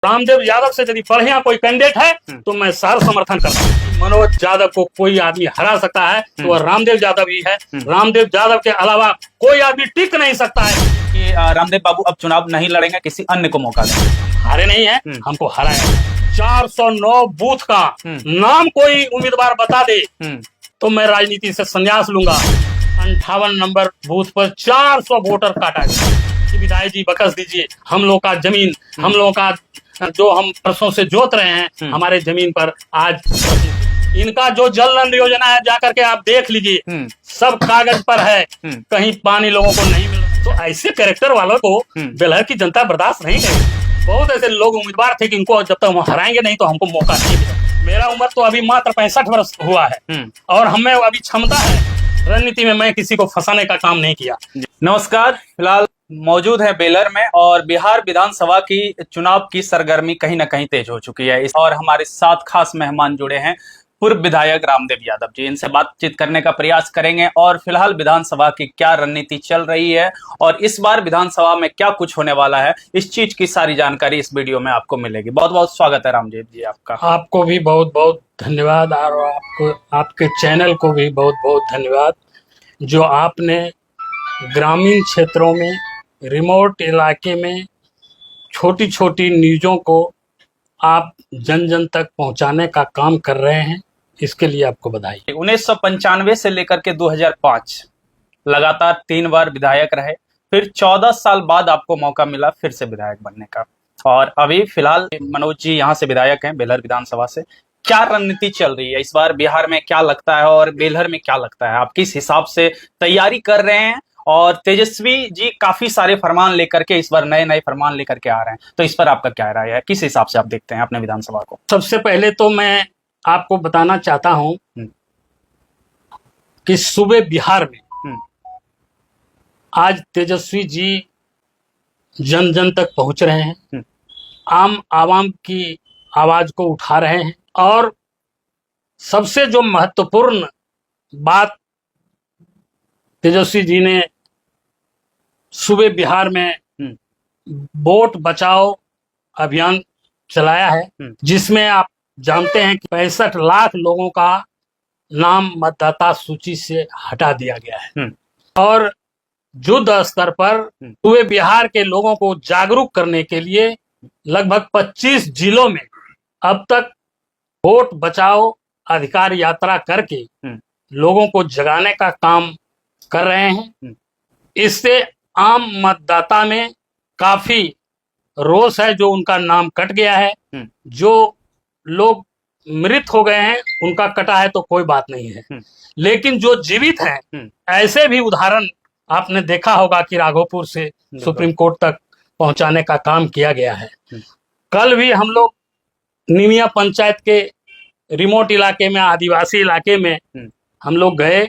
रामदेव यादव से यदि बढ़िया कोई कैंडिडेट है तो मैं सर समर्थन करता हूँ। मनोज यादव को कोई आदमी हरा सकता है तो वह रामदेव यादव ही है। रामदेव यादव के अलावा कोई आदमी टिक नहीं सकता है। कि रामदेव बाबू अब चुनाव नहीं लड़ेंगे, किसी अन्य को मौका देंगे। हारे नहीं है, हमको हराए। 409 बूथ का नाम कोई उम्मीदवार बता दे तो मैं राजनीति से संन्यास लूंगा। 58 नंबर बूथ पर 400 वोटर काटा गया। विधायक जी बकस दीजिए, हम लोग का जमीन, हम लोग का जो हम वर्षों से जोत रहे हैं, हमारे जमीन पर आज इनका जो जल नल योजना है जाकर के आप देख लीजिए, सब कागज पर है, कहीं पानी लोगों को नहीं मिल रहा। तो ऐसे कैरेक्टर वालों को बेलहर की जनता बर्दाश्त नहीं करेगी। बहुत ऐसे लोग उम्मीदवार थे कि इनको जब तक हम हराएंगे नहीं तो हमको मौका नहीं मिलेगा। मेरा उम्र तो अभी मात्र 65 वर्ष हुआ है और हमें अभी क्षमता है। रणनीति में मैं किसी को फंसाने का काम नहीं किया। नमस्कार, फिलहाल मौजूद है बेलहर में और बिहार विधानसभा की चुनाव की सरगर्मी कहीं ना कहीं तेज हो चुकी है। और हमारे साथ खास मेहमान जुड़े हैं, पूर्व विधायक रामदेव यादव जी। इनसे बातचीत करने का प्रयास करेंगे और फिलहाल विधानसभा की क्या रणनीति चल रही है और इस बार विधानसभा में क्या कुछ होने वाला है, इस चीज की सारी जानकारी इस वीडियो में आपको मिलेगी। बहुत बहुत स्वागत है रामदेव जी आपका। आपको भी बहुत बहुत धन्यवाद और आपको, आपके चैनल को भी बहुत बहुत धन्यवाद, जो आपने ग्रामीण क्षेत्रों में, रिमोट इलाके में छोटी छोटी न्यूज़ों को आप जन जन तक पहुंचाने का काम कर रहे हैं। इसके लिए आपको बधाई। 1995 से लेकर के 2005 लगातार 3 बार विधायक रहे, फिर 14 साल बाद आपको मौका मिला फिर से विधायक बनने का, और अभी फिलहाल मनोज जी यहाँ से विधायक हैं बेलहर विधानसभा से। क्या रणनीति चल रही है इस बार बिहार में, क्या लगता है, और बेलहर में क्या लगता है, आप किस हिसाब से तैयारी कर रहे हैं? और तेजस्वी जी काफी सारे फरमान लेकर के इस बार नए नए फरमान लेकर के आ रहे हैं, तो इस पर आपका क्या राय है, किस हिसाब से आप देखते हैं अपने विधानसभा को? सबसे पहले तो मैं आपको बताना चाहता हूं कि सूबे बिहार में आज तेजस्वी जी जन जन तक पहुंच रहे हैं, आम आवाम की आवाज को उठा रहे हैं। और सबसे जो महत्वपूर्ण बात तेजस्वी जी ने सूबे बिहार में वोट बचाओ अभियान चलाया है, जिसमें आप जानते हैं कि 65 लाख लोगों का नाम मतदाता सूची से हटा दिया गया है। और युद्ध स्तर पर पूरे बिहार के लोगों को जागरूक करने के लिए लगभग 25 जिलों में अब तक वोट बचाओ अधिकार यात्रा करके लोगों को जगाने का काम कर रहे हैं। इससे आम मतदाता में काफी रोष है, जो उनका नाम कट गया है। जो लोग मृत हो गए हैं उनका कटा है तो कोई बात नहीं है, लेकिन जो जीवित हैं, ऐसे भी उदाहरण आपने देखा होगा कि राघोपुर से सुप्रीम कोर्ट तक पहुंचाने का काम किया गया है। कल भी हम लोग निमिया पंचायत के रिमोट इलाके में, आदिवासी इलाके में हम लोग गए,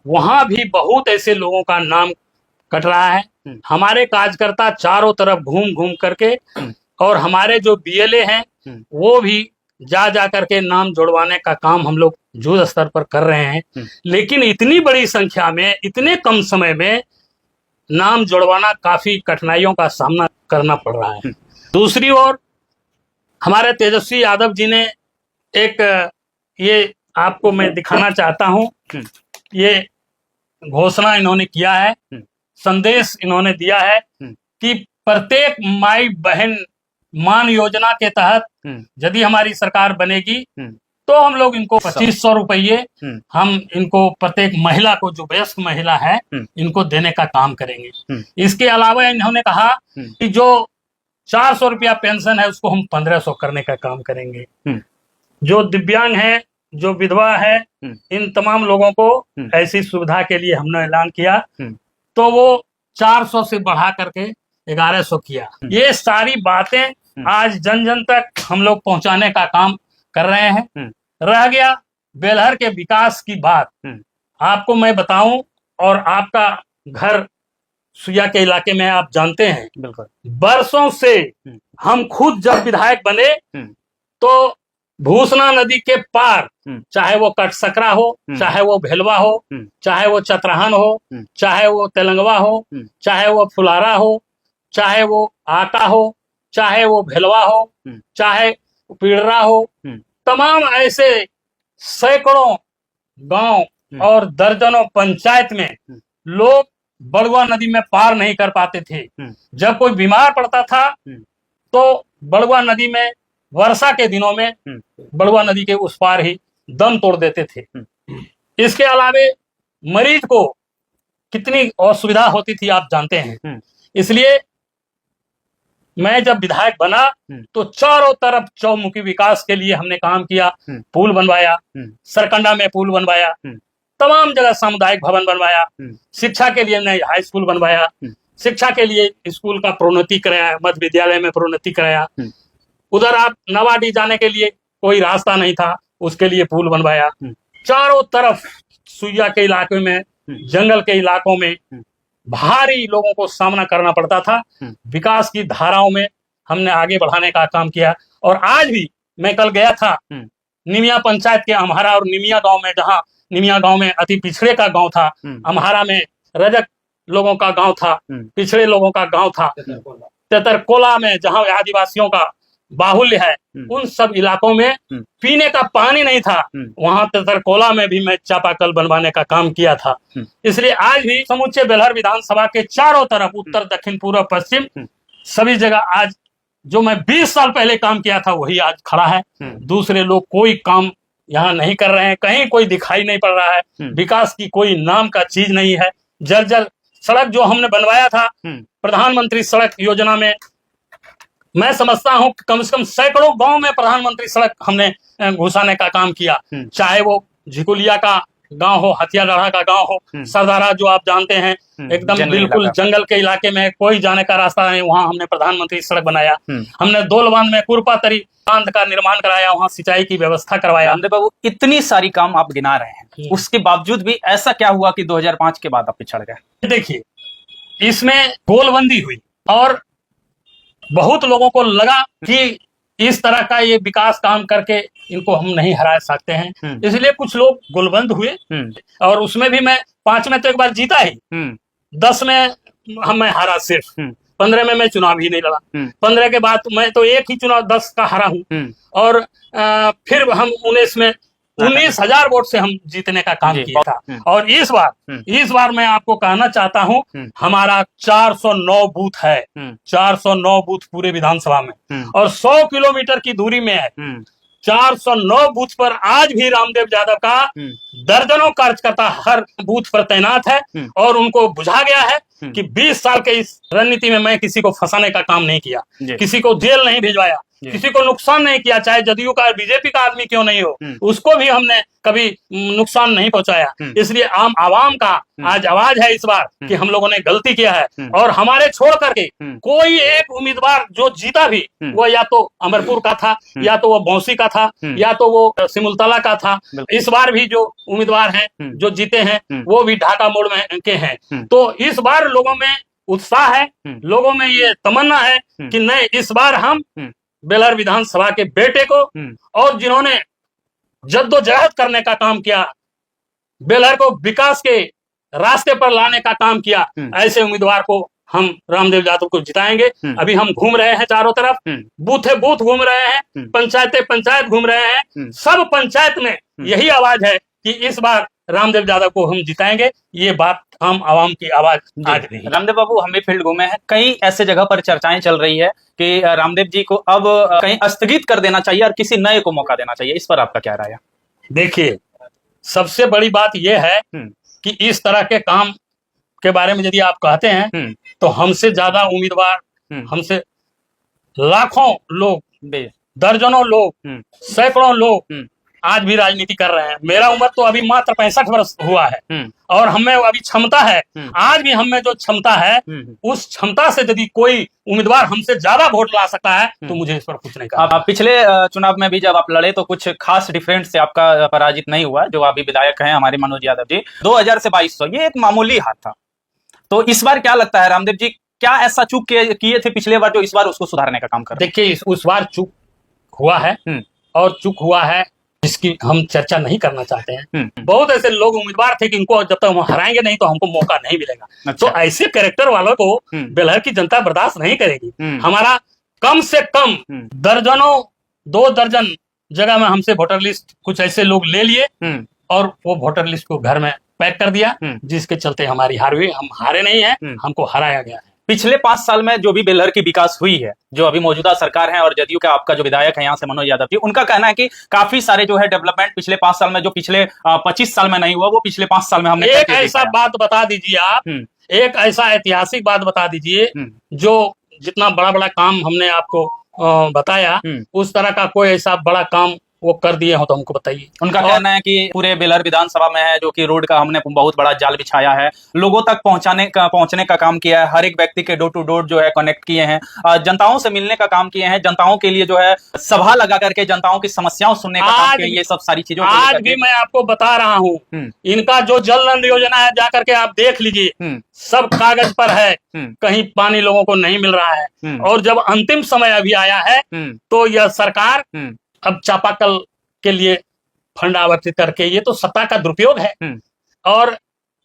वहां भी बहुत ऐसे लोगों का नाम कट रहा है। हमारे कार्यकर्ता चारों तरफ घूम घूम करके, और हमारे जो बीएलए हैं वो भी जा करके नाम जुड़वाने का काम हम लोग युद्ध स्तर पर कर रहे हैं। लेकिन इतनी बड़ी संख्या में, इतने कम समय में नाम जुड़वाना काफी कठिनाइयों का सामना करना पड़ रहा है। दूसरी ओर हमारे तेजस्वी यादव जी ने एक, ये आपको मैं दिखाना चाहता हूं, ये घोषणा इन्होंने किया है, संदेश इन्होंने दिया है कि प्रत्येक माई बहन मान योजना के तहत यदि हमारी सरकार बनेगी तो हम लोग इनको 2500 रुपये हम इनको प्रत्येक महिला को, जो वयस्क महिला है, इनको देने का काम करेंगे। इसके अलावा इन्होंने कहा कि जो 400 रुपया पेंशन है उसको हम 1500 करने का काम करेंगे। जो दिव्यांग है, जो विधवा है, इन तमाम लोगों को ऐसी सुविधा के लिए हमने ऐलान किया, तो वो 400 से बढ़ा करके 1100 किया। ये सारी बातें आज जन जन तक हम लोग पहुंचाने का काम कर रहे हैं। रह गया बेलहर के विकास की बात, आपको मैं बताऊं, और आपका घर सुइया के इलाके में आप जानते हैं, बिल्कुल बरसों से हम खुद जब विधायक बने तो भूसना नदी के पार, चाहे वो कटसकरा हो, चाहे वो भेलवा हो, चाहे वो चतराहन हो, चाहे वो तेलंगवा हो, चाहे वो फुलारा हो, चाहे वो आटा हो, चाहे वो भेलवा हो, चाहे पीड़रा हो, तमाम ऐसे सैकड़ों गांव और दर्जनों पंचायत में लोग बड़ुआ नदी में पार नहीं कर पाते थे। जब कोई बीमार पड़ता था तो बड़ुआ नदी में वर्षा के दिनों में बड़ुआ नदी के उस पार ही दम तोड़ देते थे। इसके अलावे मरीज को कितनी असुविधा होती थी आप जानते हैं। इसलिए मैं जब विधायक बना तो चारों तरफ चौमुखी विकास के लिए हमने काम किया। पुल बनवाया, सरकंडा में पुल बनवाया, तमाम जगह सामुदायिक भवन बनवाया, शिक्षा के लिए हमने हाई स्कूल बनवाया, शिक्षा के लिए स्कूल का प्रोन्नति कराया, मध्य विद्यालय में प्रोन्नति कराया। उधर आप नवाडी जाने के लिए कोई रास्ता नहीं था, उसके लिए पुल बनवाया। चारों तरफ सुइया के इलाके में, जंगल के इलाकों में भारी लोगों को सामना करना पड़ता था। विकास की धाराओं में हमने आगे बढ़ाने का काम किया। और आज भी मैं कल गया था निमिया पंचायत के अम्हारा और निमिया गांव में, जहां निमिया गांव में अति पिछड़े का गांव था, अम्हारा में रजक लोगों का गांव था, पिछड़े लोगों का गांव था, तेतरकोला में जहां आदिवासियों का बाहुल्य है, उन सब इलाकों में पीने का पानी नहीं था। वहां तेतरकोला में भी मैं चापाकल बनवाने का काम किया था। इसलिए आज भी समूचे बेलहर विधानसभा के चारों तरफ, उत्तर, दक्षिण, पूर्व, पश्चिम, सभी जगह आज जो मैं 20 साल पहले काम किया था वही आज खड़ा है। दूसरे लोग कोई काम यहाँ नहीं कर रहे हैं, कहीं कोई दिखाई नहीं पड़ रहा है। विकास की कोई नाम का चीज नहीं है। जर्जर सड़क जो हमने बनवाया था प्रधानमंत्री सड़क योजना में, मैं समझता हूं कि कम से कम सैकड़ों गांव में प्रधानमंत्री सड़क हमने घुसाने का काम किया। चाहे वो झिकुलिया का गांव हो, हथियारगढ़ा का गांव हो, सरदारा जो आप जानते हैं एकदम बिल्कुल जंगल के इलाके में, कोई जाने का रास्ता नहीं, वहां हमने प्रधानमंत्री सड़क बनाया। हमने दोलबांध में कुरपा तरी बांध का निर्माण कराया, वहां सिंचाई की व्यवस्था करवाया। रामदेव बाबू, इतनी सारी काम आप गिना रहे हैं, उसके बावजूद भी ऐसा क्या हुआ कि 2005 के बाद आप पिछड़ गए? देखिए, इसमें गोलबंदी हुई और बहुत लोगों को लगा कि इस तरह का ये विकास काम करके इनको हम नहीं हरा सकते हैं, इसलिए कुछ लोग गोलबंद हुए। और उसमें भी मैं 5 में तो एक बार जीता ही, 10 में मैं हारा, सिर्फ 15 में मैं चुनाव ही नहीं लड़ा। 15 के बाद मैं तो एक ही चुनाव 10 का हारा हूं। और फिर हम 19 में 19,000 वोट से हम जीतने का काम किया था। और इस बार मैं आपको कहना चाहता हूं, हमारा 409 बूथ है, 409 बूथ पूरे विधानसभा में, और 100 किलोमीटर की दूरी में है। 409 बूथ पर आज भी रामदेव यादव का दर्जनों कार्यकर्ता हर बूथ पर तैनात है। और उनको बुझा गया है कि 20 साल के इस रणनीति में मैं किसी को फंसाने का काम नहीं किया, किसी को जेल नहीं भिजवाया, किसी को नुकसान नहीं किया, चाहे जदयू का बीजेपी का आदमी क्यों नहीं हो, उसको भी हमने कभी नुकसान नहीं पहुंचाया। इसलिए आम आवाम का आज आवाज है इस बार कि हम लोगों ने गलती किया है। और हमारे छोड़ करके कोई एक उम्मीदवार जो जीता भी, वो या तो अमरपुर का था, या तो वो बौंसी का था, या तो वो सिमुलतला का था। इस बार भी जो उम्मीदवार हैं जो जीते हैं वो भी ढाका मोड़ में के हैं। तो इस बार लोगों में उत्साह है, लोगों में ये तमन्ना है कि नहीं, इस बार हम बेलहर विधानसभा के बेटे को, और जिन्होंने जद्दोजहद करने का काम किया, बेलहर को विकास के रास्ते पर लाने का काम किया, ऐसे उम्मीदवार को हम रामदेव यादव को जिताएंगे। अभी हम घूम रहे हैं चारों तरफ, बूथे बूथ घूम रहे हैं, पंचायतें पंचायत घूम रहे हैं। सब पंचायत में यही आवाज है कि इस बार रामदेव यादव को हम जिताएंगे। ये बात आम आवाम की आवाज आज नहीं। रामदेव बाबू, हम भी फील्ड घूमे हैं, कई ऐसे जगह पर चर्चाएं चल रही है कि रामदेव जी को अब कहीं स्थगित कर देना चाहिए और किसी नए को मौका देना चाहिए, इस पर आपका क्या राय है? देखिए, सबसे बड़ी बात यह है कि इस तरह के काम के बारे में यदि आप कहते हैं तो हमसे ज्यादा उम्मीदवार, हमसे लाखों लोग, दर्जनों लोग, सैकड़ों लोग आज भी राजनीति कर रहे हैं। मेरा उम्र तो अभी मात्र 65 वर्ष हुआ है और हमें अभी क्षमता है। आज भी हमें जो क्षमता है, उस क्षमता से यदि कोई उम्मीदवार हमसे ज्यादा वोट ला सकता है तो मुझे इस पर कुछ नहीं कहा। पिछले चुनाव में भी जब आप लड़े तो कुछ खास डिफरेंस से आपका पराजित नहीं हुआ। जो अभी विधायक हैं हमारे मनोज यादव जी, 2000 से 2200, ये एक मामूली हार था। तो इस बार क्या लगता है, रामदेव जी क्या ऐसा चूक किए थे पिछले बार जो इस बार उसको सुधारने का काम कर रहे हैं? देखिए, उस बार चूक हुआ है और चूक हुआ है जिसकी हम चर्चा नहीं करना चाहते हैं। बहुत ऐसे लोग उम्मीदवार थे कि इनको जब तक हम हराएंगे नहीं तो हमको मौका नहीं मिलेगा। अच्छा। तो ऐसे कैरेक्टर वालों को बेलहर की जनता बर्दाश्त नहीं करेगी। हमारा कम से कम दर्जनों 2 दर्जन जगह में हमसे वोटर लिस्ट कुछ ऐसे लोग ले लिए और वो वोटर लिस्ट को घर में पैक कर दिया, जिसके चलते हमारी हार हुई। हम हारे नहीं हैं, हमको हराया गया है। पिछले 5 साल में जो भी बेलहर की विकास हुई है, जो अभी मौजूदा सरकार है और जदयू का आपका जो विधायक है यहाँ से मनोज यादव जी, उनका कहना है कि काफी सारे जो है डेवलपमेंट पिछले 5 साल में, जो पिछले 25 साल में नहीं हुआ, वो पिछले 5 साल में हमने एक ऐसा बात बता दीजिए आप, एक ऐसा ऐतिहासिक बात बता दीजिए जो जितना बड़ा बड़ा काम हमने आपको बताया, उस तरह का कोई ऐसा बड़ा काम वो कर दिए हो तो हमको बताइए। उनका कहना है कि पूरे बेलहर विधानसभा में है जो कि रोड का हमने बहुत बड़ा जाल बिछाया है, लोगों तक पहुंचने का काम किया है, हर एक व्यक्ति के डोर टू डोर जो है कनेक्ट किए हैं, जनताओं से मिलने का काम किए हैं, जनताओं के लिए जो है सभा लगा करके जनताओं की समस्याओं सुनने का काम किया, ये सब सारी चीजों आज भी मैं आपको बता रहा हूँ। इनका जो जल नल योजना है जाकर के आप देख लीजिए, सब कागज पर है, कहीं पानी लोगों को नहीं मिल रहा है। और जब अंतिम समय अभी आया है तो यह सरकार अब चापाकल के लिए फंड आवंटित करके, ये तो सत्ता का दुरुपयोग है और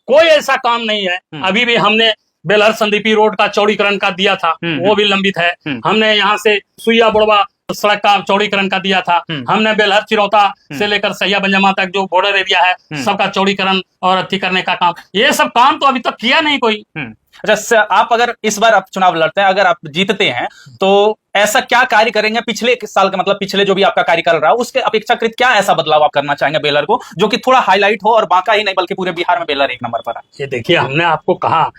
कोई ऐसा काम नहीं है। अभी भी हमने बेलहर संदीपी रोड का चौड़ीकरण का दिया था, वो भी लंबित है। हमने यहाँ से सुइया बुढ़वा सड़क का चौड़ीकरण का दिया था। हमने बेलहर चिरौता से लेकर सैया बंजमा तक जो बॉर्डर एरिया है सबका चौड़ीकरण और अति करने का काम, ये सब काम तो अभी तक किया नहीं कोई। अच्छा, आप अगर इस बार आप चुनाव लड़ते हैं, अगर आप जीतते हैं तो ऐसा क्या कार्य करेंगे पिछले साल का, मतलब पिछले जो भी आपका कार्यकाल रहा उसके अपेक्षाकृत क्या ऐसा बदलाव आप करना चाहेंगे बेलहर को, जो कि थोड़ा हाईलाइट हो और बांका ही नहीं बल्कि पूरे बिहार में बेलहर 1 नंबर पर है? ये देखिए, हमने आपको कहा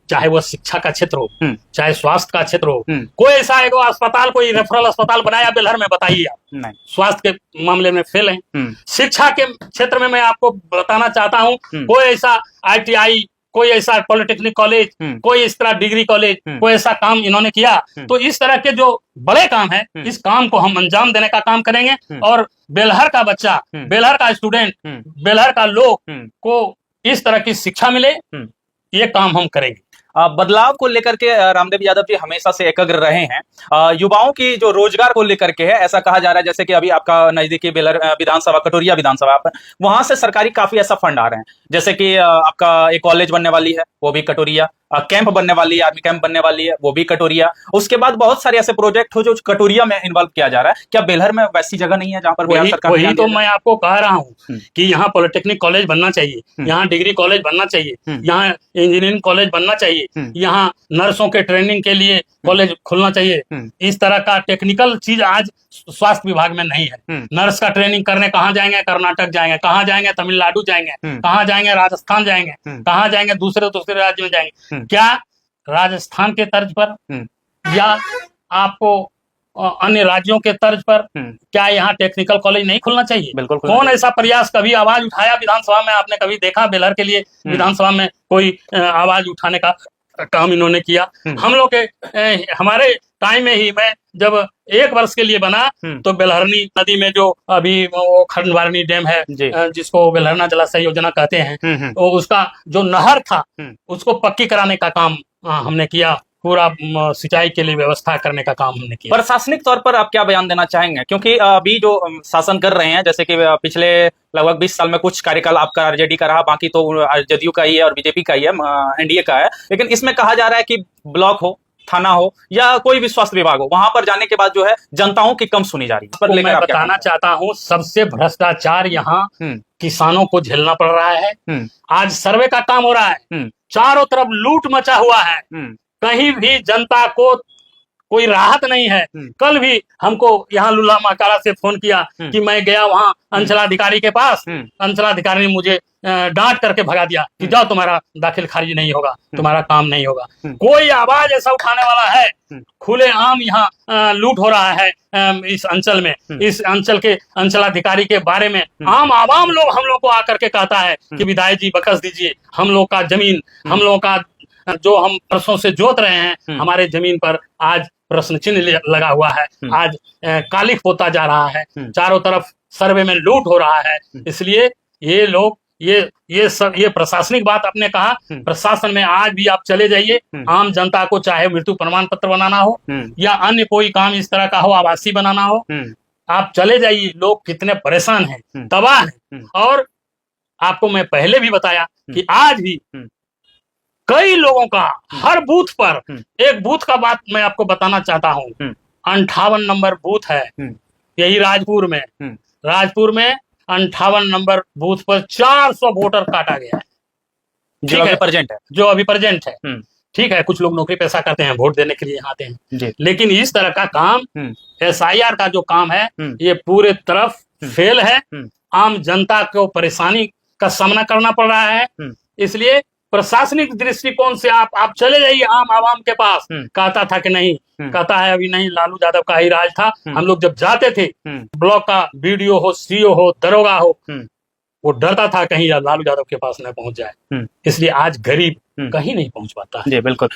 चाहे वो शिक्षा का क्षेत्र हो, चाहे स्वास्थ्य का क्षेत्र हो, कोई ऐसा एगो अस्पताल, कोई रेफरल अस्पताल बनाया बेलहर में? बताइए आप। नहीं, स्वास्थ्य के मामले में फेल है। शिक्षा के क्षेत्र में मैं आपको बताना चाहता हूँ, कोई ऐसा ITI, कोई ऐसा पॉलिटेक्निक कॉलेज, कोई इस तरह डिग्री कॉलेज, कोई ऐसा काम इन्होंने किया? तो इस तरह के जो बड़े काम है, इस काम को हम अंजाम देने का काम करेंगे और बेलहर का बच्चा, बेलहर का स्टूडेंट, बेलहर का लोग को इस तरह की शिक्षा मिले, ये काम हम करेंगे। बदलाव को लेकर के रामदेव यादव जी हमेशा से एकाग्र रहे हैं। युवाओं की जो रोजगार को लेकर के है, ऐसा कहा जा रहा है जैसे कि अभी आपका नजदीकी बेलहर विधानसभा, कटोरिया विधानसभा, वहां से सरकारी काफी ऐसा फंड आ रहे हैं, जैसे कि आपका एक कॉलेज बनने वाली है, वो भी कटोरिया, कैंप बनने वाली है, आर्मी कैंप बनने वाली है, वो भी कटोरिया। उसके बाद बहुत सारे ऐसे प्रोजेक्ट हो जो कटोरिया में इन्वॉल्व किया जा रहा है। क्या बेलहर में वैसी जगह नहीं है जहां पर वही तो मैं आपको कह रहा हूँ कि यहाँ पॉलिटेक्निक कॉलेज बनना चाहिए, यहाँ डिग्री कॉलेज बनना चाहिए, यहाँ इंजीनियरिंग कॉलेज बनना चाहिए, यहाँ नर्सों के ट्रेनिंग के लिए कॉलेज खुलना चाहिए। इस तरह का टेक्निकल चीज आज स्वास्थ्य विभाग में नहीं है। नर्स का ट्रेनिंग करने कहाँ जाएंगे? कर्नाटक जाएंगे, कहाँ जाएंगे? तमिलनाडु जाएंगे, कहाँ जाएंगे? राजस्थान जाएंगे, कहाँ जाएंगे? दूसरे राज्य में जाएंगे। क्या राजस्थान के तर्ज पर या आपको अन्य राज्यों के तर्ज पर क्या यहाँ टेक्निकल कॉलेज नहीं खुलना चाहिए? बिल्कुल। कौन ऐसा प्रयास कभी आवाज उठाया विधानसभा में? आपने कभी देखा बेलहर के लिए विधानसभा में कोई आवाज उठाने का काम इन्होंने किया? हम लोग के हमारे टाइम में ही, मैं जब 1 वर्ष के लिए बना तो बेलहरनी नदी में जो अभी वो खंडवारनी डैम है, जिसको बेलहरना जलाशय योजना कहते हैं, तो उसका जो नहर था उसको पक्की कराने का काम हमने किया, पूरा सिंचाई के लिए व्यवस्था करने का काम हमने किया। प्रशासनिक तौर पर आप क्या बयान देना चाहेंगे, क्योंकि अभी जो शासन कर रहे हैं, जैसे कि पिछले लगभग 20 साल में कुछ कार्यकाल आपका आरजेडी का रहा, बाकी तो जदयू का ही है और बीजेपी का ही है, एनडीए का है, लेकिन इसमें कहा जा रहा है कि ब्लॉक हो, थाना हो या कोई भी स्वास्थ्य विभाग हो, वहां पर जाने के बाद जो है जनताओं की कम सुनी जा रही है। पर मैं बताना चाहता हूँ, सबसे भ्रष्टाचार यहाँ किसानों को झेलना पड़ रहा है। आज सर्वे का काम हो रहा है, चारों तरफ लूट मचा हुआ है, कहीं भी जनता को कोई राहत नहीं है। कल भी हमको यहाँ लुल्ला माकारा से फोन किया कि मैं गया वहाँ अंचलाधिकारी के पास, अंचलाधिकारी ने मुझे डांट करके भगा दिया कि जाओ, तुम्हारा दाखिल खारिज नहीं होगा, तुम्हारा काम नहीं होगा। कोई आवाज ऐसा उठाने वाला है? खुले आम यहाँ लूट हो रहा है इस अंचल में। इस अंचल के अंचलाधिकारी के बारे में आम आवाम लोग हम लोग को आकर के कहता है कि विधायक जी बकस दीजिए, हम लोग का जमीन, हम लोग का जो हम वर्षों से जोत रहे हैं, हमारे जमीन पर आज प्रश्न चिन्ह लगा हुआ है, आज कालिख पोता जा रहा है, चारों तरफ सर्वे में लूट हो रहा है। इसलिए ये लोग ये प्रशासनिक बात आपने कहा, प्रशासन में आज भी आप चले जाइए, आम जनता को चाहे मृत्यु प्रमाण पत्र बनाना हो या अन्य कोई काम इस तरह का हो, आवासीय बनाना हो, आप चले जाइए, लोग कितने परेशान हैं, तबाह हैं। और आपको मैं पहले भी बताया कि आज भी कई लोगों का हर बूथ पर, एक बूथ का बात मैं आपको बताना चाहता हूं, 58 नंबर बूथ है, यही राजपुर में। राजपुर में 58 नंबर बूथ पर 400 वोटर काटा गया है, जो अभी प्रेजेंट है, जो अभी प्रेजेंट है। ठीक है, कुछ लोग नौकरी पेशा करते हैं, वोट देने के लिए आते हैं, लेकिन इस तरह का काम, SIR का जो काम है, ये पूरे तरफ फेल है। आम जनता को परेशानी का सामना करना पड़ रहा है। इसलिए प्रशासनिक दृष्टिकोण से आप चले जाइए आम आवाम के पास। कहता था कि नहीं, कहता है अभी नहीं, लालू यादव का ही राज था। हम लोग जब जाते थे, ब्लॉक का BDO हो, CO हो, दरोगा हो, वो डरता था कहीं लालू यादव के पास न पहुंच जाए। इसलिए आज गरीब कहीं नहीं पहुंच पाता है। जी बिल्कुल।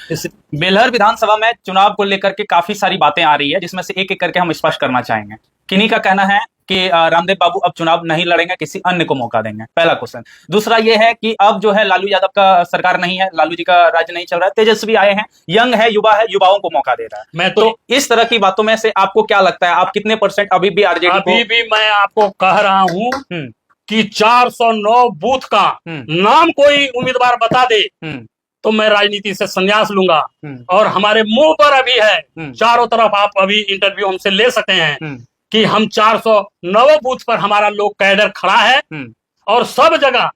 बेलहर विधानसभा में चुनाव को लेकर के काफी सारी बातें आ रही है, जिसमें से एक एक करके हम स्पष्ट करना चाहेंगे। किन्हीं का कहना है कि रामदेव बाबू अब चुनाव नहीं लड़ेंगे, किसी अन्य को मौका देंगे, पहला क्वेश्चन। दूसरा ये है कि अब जो है लालू यादव का सरकार नहीं है, लालू जी का राज्य नहीं चल रहा है, तेजस्वी आए हैं, यंग है, युवा है, युवाओं को मौका दे रहा है। मैं तो इस तरह की बातों में से आपको क्या लगता है, आप कितने % अभी भी RJD को? अभी भी मैं आपको कह रहा हूं कि 409 बूथ का नाम कोई उम्मीदवार बता दे तो मैं राजनीति से संन्यास लूंगा। और हमारे मुंह पर अभी है, चारों तरफ आप अभी इंटरव्यू हमसे ले सकते हैं कि हम 409 बूथ पर हमारा लोग कैडर खड़ा है और सब जगह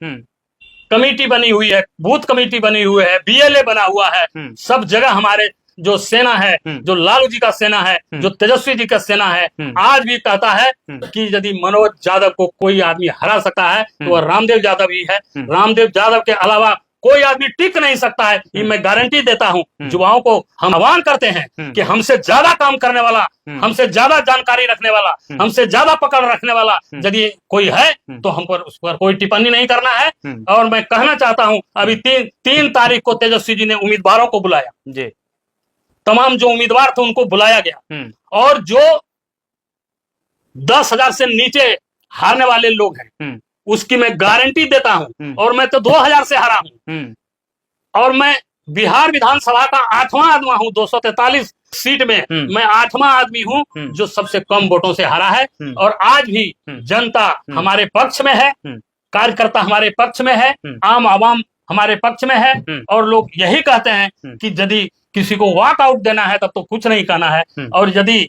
कमेटी बनी हुई है, बूथ कमेटी बनी हुई है, BLA बना हुआ है। सब जगह हमारे जो सेना है, जो लालू जी का सेना है, जो तेजस्वी जी का सेना है, आज भी कहता है कि यदि मनोज यादव को कोई आदमी हरा सकता है तो वह रामदेव यादव ही है। रामदेव यादव के अलावा कोई आदमी टिक नहीं सकता है, ये मैं गारंटी देता हूं। युवाओं को हम आह्वान करते हैं कि हमसे ज्यादा काम करने वाला, हमसे ज्यादा जानकारी रखने वाला, हमसे ज्यादा पकड़ रखने वाला यदि कोई है तो हम पर उस पर कोई टिप्पणी नहीं करना है। और मैं कहना चाहता हूं, अभी 3 तारीख को तेजस्वी जी ने उम्मीदवारों को बुलाया जी, तमाम जो उम्मीदवार थे उनको बुलाया गया, और जो 10,000 से नीचे हारने वाले लोग हैं उसकी मैं गारंटी देता हूं। और मैं तो 2000 से हारा हूं, और मैं बिहार विधानसभा का 8वां आदमी हूं। 243 सीट में मैं 8वां आदमी हूं जो सबसे कम वोटों से हारा है। और आज भी जनता हमारे पक्ष में है, कार्यकर्ता हमारे पक्ष में है, आम आवाम हमारे पक्ष में है। और लोग यही कहते हैं कि यदि किसी को वॉकआउट देना है तब तो कुछ नहीं कहना है, और यदि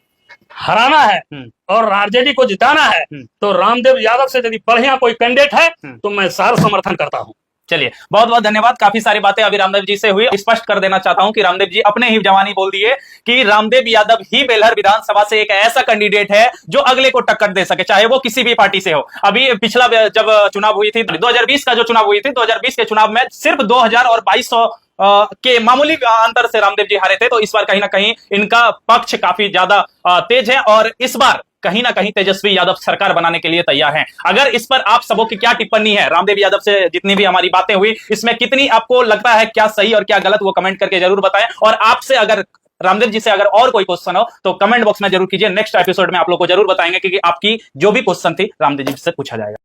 हराना है और RJD को जिताना है तो रामदेव यादव से यदि बढ़िया कोई कैंडिडेट है तो मैं सारा समर्थन करता हूं। चलिए, बहुत बहुत धन्यवाद। काफी सारी बातें अभी रामदेव जी से हुई। स्पष्ट कर देना चाहता हूं कि रामदेव जी अपने ही जवानी बोल दिए कि रामदेव यादव ही बेलहर विधानसभा से एक ऐसा कैंडिडेट है जो अगले को टक्कर दे सके, चाहे वो किसी भी पार्टी से हो। अभी पिछला जब चुनाव हुई थी, 2020 का जो चुनाव हुई थी, 2020 के चुनाव में सिर्फ 2000 और 2200 के मामूली अंतर से रामदेव जी हारे थे। तो इस बार कहीं ना कहीं इनका पक्ष काफी ज्यादा तेज है, और इस बार कहीं ना कहीं तेजस्वी यादव सरकार बनाने के लिए तैयार हैं। अगर इस पर आप सबों की क्या टिप्पणी है, रामदेव यादव से जितनी भी हमारी बातें हुई, इसमें कितनी आपको लगता है क्या सही और क्या गलत, वो कमेंट करके जरूर बताएं। और आपसे अगर रामदेव जी से अगर और कोई क्वेश्चन हो तो कमेंट बॉक्स में जरूर कीजिए। नेक्स्ट एपिसोड में आप लोग को जरूर बताएंगे कि आपकी जो भी क्वेश्चन थी रामदेव जी से पूछा जाएगा।